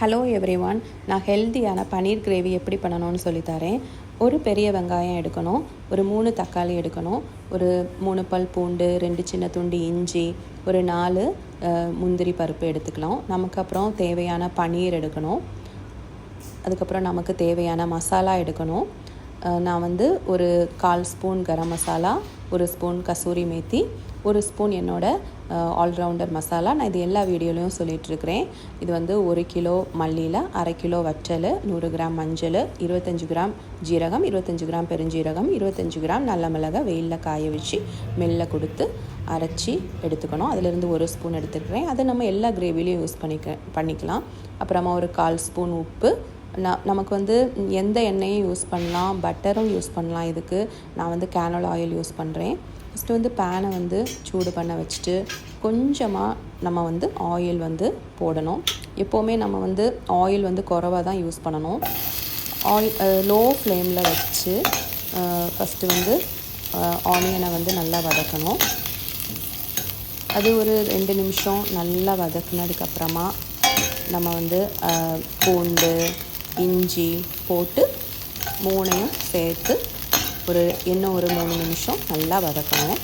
Hello everyone, நான் ஹெல்த்தியான பன்னீர் gravy எப்படி பண்ணணும்னு சொல்லித்தரேன். ஒரு பெரிய வெங்காயம் எடுக்கணும், ஒரு 3 தக்காளி எடுக்கணும், ஒரு 3 பல் பூண்டு, 2 சின்ன துண்டு இஞ்சி, ஒரு 4 முந்திரி பருப்பு எடுத்துக்கலாம். நமக்கு அப்புறம் தேவையான பன்னீர் எடுக்கணும். அதுக்கப்புறம் நமக்கு தேவையான மசாலா எடுக்கணும். நான் ஒரு 1/4 spoon garam masala, 1 spoon kasuri methi, 1 spoon என்னோடய ஆல்ரவுண்டர் மசாலா. நான் இது எல்லா வீடியோலையும் சொல்லிகிட்ருக்கிறேன். இது 1 கிலோ மல்லியில் 1/2 கிலோ வற்றல், 100 கிராம் மஞ்சள், 25 கிராம் ஜீரகம், 25 கிராம் பெருஞ்சீரகம், 25 கிராம் நல்ல மிளகாய் வெயிலில் காய வச்சு மெல்ல கொடுத்து அரைச்சி எடுத்துக்கணும். அதிலிருந்து 1 ஸ்பூன் எடுத்துக்கிறேன். அதை நம்ம எல்லா கிரேவிலையும் யூஸ் பண்ணிக்கலாம். அப்புறமா ஒரு 1/4 ஸ்பூன் உப்பு. நமக்கு எந்த எண்ணெயும் யூஸ் பண்ணலாம், பட்டரும் யூஸ் பண்ணலாம். இதுக்கு நான் கேனோலா ஆயில் யூஸ் பண்ணுறேன். ஃபஸ்ட்டு பேனை சூடு பண்ண வச்சுட்டு கொஞ்சமாக நம்ம ஆயில் போடணும். எப்போவுமே நம்ம ஆயில் குறைவாக தான் யூஸ் பண்ணணும். லோ ஃப்ளேமில் வச்சு ஃபஸ்ட்டு ஆனியனை நல்லா வதக்கணும். அது ஒரு 2 நிமிஷம் நல்லா வதக்குனதுக்கப்புறமா நம்ம பூண்டு, இஞ்சி போட்டு 3ஐயும் சேர்த்து இன்னும் ஒரு 3 நிமிஷம் நல்லா வதக்கணும்.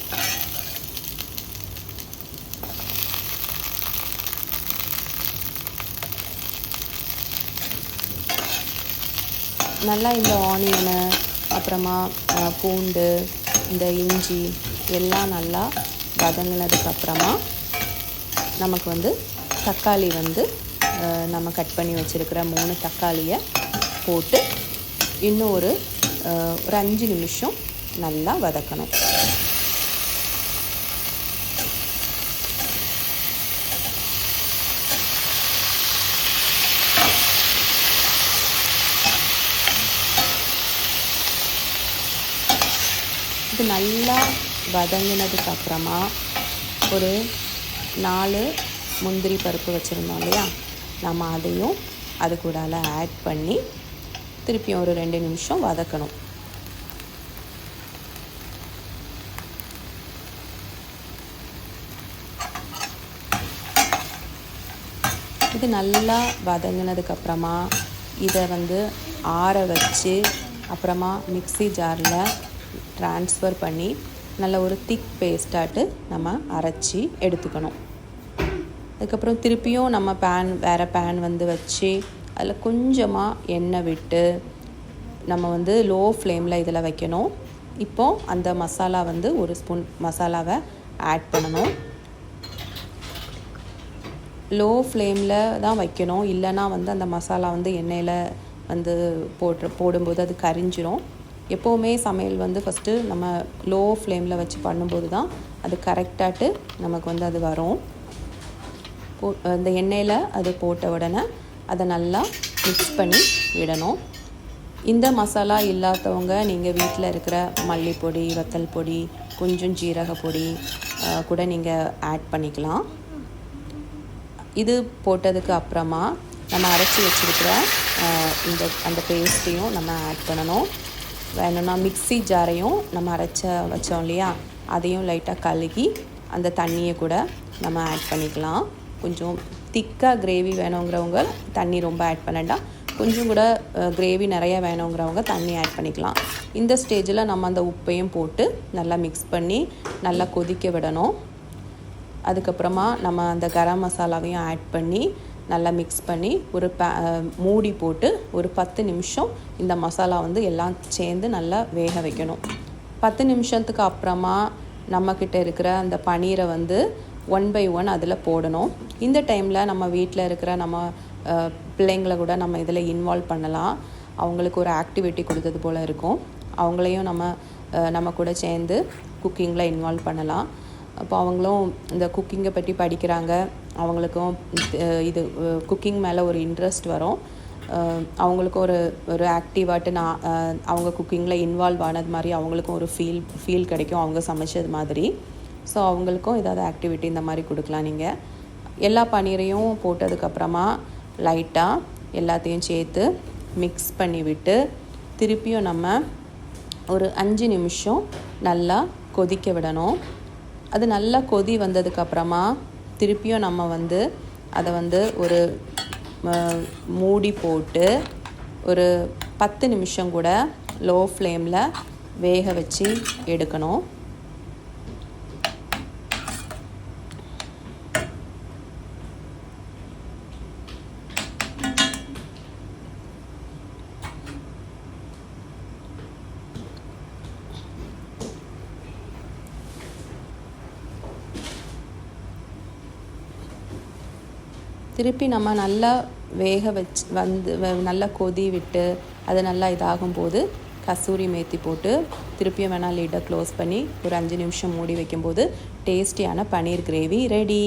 நல்லா இந்த ஆனியனு, அப்புறமா பூண்டு, இந்த இஞ்சி எல்லாம் நல்லா வதங்கினதுக்கப்புறமா நமக்கு தக்காளி நம்ம கட் பண்ணி வச்சுருக்கிற 3 தக்காளியை போட்டு இன்னும் ஒரு 5 நிமிஷம் நல்லா வதக்கணும். இது நல்லா வதங்கினதுக்கப்புறமா ஒரு 4 முந்திரி பருப்பு வச்சுருந்தோம் இல்லையா, நம்ம அதையும் அது கூட ஆட் பண்ணி திருப்பியும் ஒரு 2 நிமிஷம் வதக்கணும். இது நல்லா வதங்கினதுக்கப்புறமா இதை ஆற வச்சு அப்புறமா மிக்ஸி ஜாரில் ட்ரான்ஸ்ஃபர் பண்ணி நல்ல ஒரு திக் பேஸ்ட்டாட்டு நம்ம அரைச்சி எடுத்துக்கணும். அதுக்கப்புறம் திருப்பியும் நம்ம வேறு பேன் வச்சு அதில் கொஞ்சமாக எண்ணெய் விட்டு நம்ம லோ ஃப்ளேமில் இதில் வைக்கணும். இப்போது அந்த மசாலா 1 ஸ்பூன் மசாலாவை ஆட் பண்ணணும். லோ ஃப்ளேமில் தான் வைக்கணும், இல்லைனா அந்த மசாலா எண்ணெயில் போடும்போது அது கரிஞ்சிரும். எப்போவுமே சமையல் ஃபஸ்ட்டு நம்ம லோ ஃப்ளேமில் வச்சு பண்ணும்போது தான் அது கரெக்டாட்டு நமக்கு அது வரும். அந்த எண்ணெயில் அது போட்ட உடனே அதை நல்லா மிக்ஸ் பண்ணி விடணும். இந்த மசாலா இல்லாதவங்க நீங்கள் வீட்டில் இருக்கிற மல்லிப்பொடி, வத்தல் பொடி, கொஞ்சம் ஜீரக பொடி கூட நீங்கள் ஆட் பண்ணிக்கலாம். இது போட்டதுக்கு அப்புறமா நம்ம அரைச்சி வச்சுருக்கிற அந்த பேஸ்ட்டையும் நம்ம ஆட் பண்ணணும். வேணும்னா மிக்ஸி ஜாரையும் நம்ம வச்சோம் இல்லையா, அதையும் லைட்டாக கழுகி அந்த தண்ணியை கூட நம்ம ஆட் பண்ணிக்கலாம். கொஞ்சம் திக்காக கிரேவி வேணுங்கிறவங்க தண்ணி ரொம்ப ஆட் பண்ணண்டா, கொஞ்சம் கூட கிரேவி நிறையா வேணுங்கிறவங்க தண்ணி ஆட் பண்ணிக்கலாம். இந்த ஸ்டேஜில் நம்ம அந்த உப்பையும் போட்டு நல்லா மிக்ஸ் பண்ணி நல்லா கொதிக்க விடணும். அதுக்கப்புறமா நம்ம அந்த கரம் மசாலாவையும் ஆட் பண்ணி நல்லா மிக்ஸ் பண்ணி ஒரு மூடி போட்டு ஒரு 10 நிமிஷம் இந்த மசாலா எல்லாம் சேர்ந்து நல்லா வேக வைக்கணும். 10 நிமிஷத்துக்கு அப்புறமா நம்மக்கிட்ட இருக்கிற அந்த பன்னீரை 1 by 1 அதில் போடணும். இந்த டைமில் நம்ம வீட்டில் இருக்கிற நம்ம பிள்ளைங்களை கூட நம்ம இதில் இன்வால்வ் பண்ணலாம். அவங்களுக்கு ஒரு ஆக்டிவிட்டி கொடுத்தது போல் இருக்கும். அவங்களையும் நம்ம கூட சேர்ந்து குக்கிங்கில் இன்வால்வ் பண்ணலாம். அப்போ அவங்களும் இந்த குக்கிங்கை பற்றி படிக்கிறாங்க, அவங்களுக்கும் இது குக்கிங் மேலே ஒரு இன்ட்ரெஸ்ட் வரும். அவங்களுக்கும் ஒரு ஆக்டிவாட்டு அவங்க குக்கிங்கில் இன்வால்வ் ஆனது மாதிரி அவங்களுக்கும் ஒரு ஃபீல் கிடைக்கும், அவங்க சமைச்சது மாதிரி. ஸோ அவங்களுக்கும் ஏதாவது ஆக்டிவிட்டி இந்த மாதிரி கொடுக்கலாம். நீங்கள் எல்லா பன்னீரையும் போட்டதுக்கப்புறமா லைட்டாக எல்லாத்தையும் சேர்த்து மிக்ஸ் பண்ணி விட்டு திருப்பியும் நம்ம ஒரு 5 நிமிஷம் நல்லா கொதிக்க விடணும். அது நல்லா கொதி வந்ததுக்கப்புறமா திருப்பியும் நம்ம அதை ஒரு மூடி போட்டு ஒரு 10 நிமிஷம் கூட லோ ஃப்ளேமில் வேக வச்சு எடுக்கணும். திருப்பி நம்ம நல்லா வேக வச்சு நல்லா கொதி விட்டு அது நல்லா இதாகும்போது கசூரி மேத்தி போட்டு திருப்பியும் வேணால் லிட்டை க்ளோஸ் பண்ணி ஒரு 5 நிமிஷம் மூடி வைக்கும்போது டேஸ்டியான பன்னீர் கிரேவி ரெடி.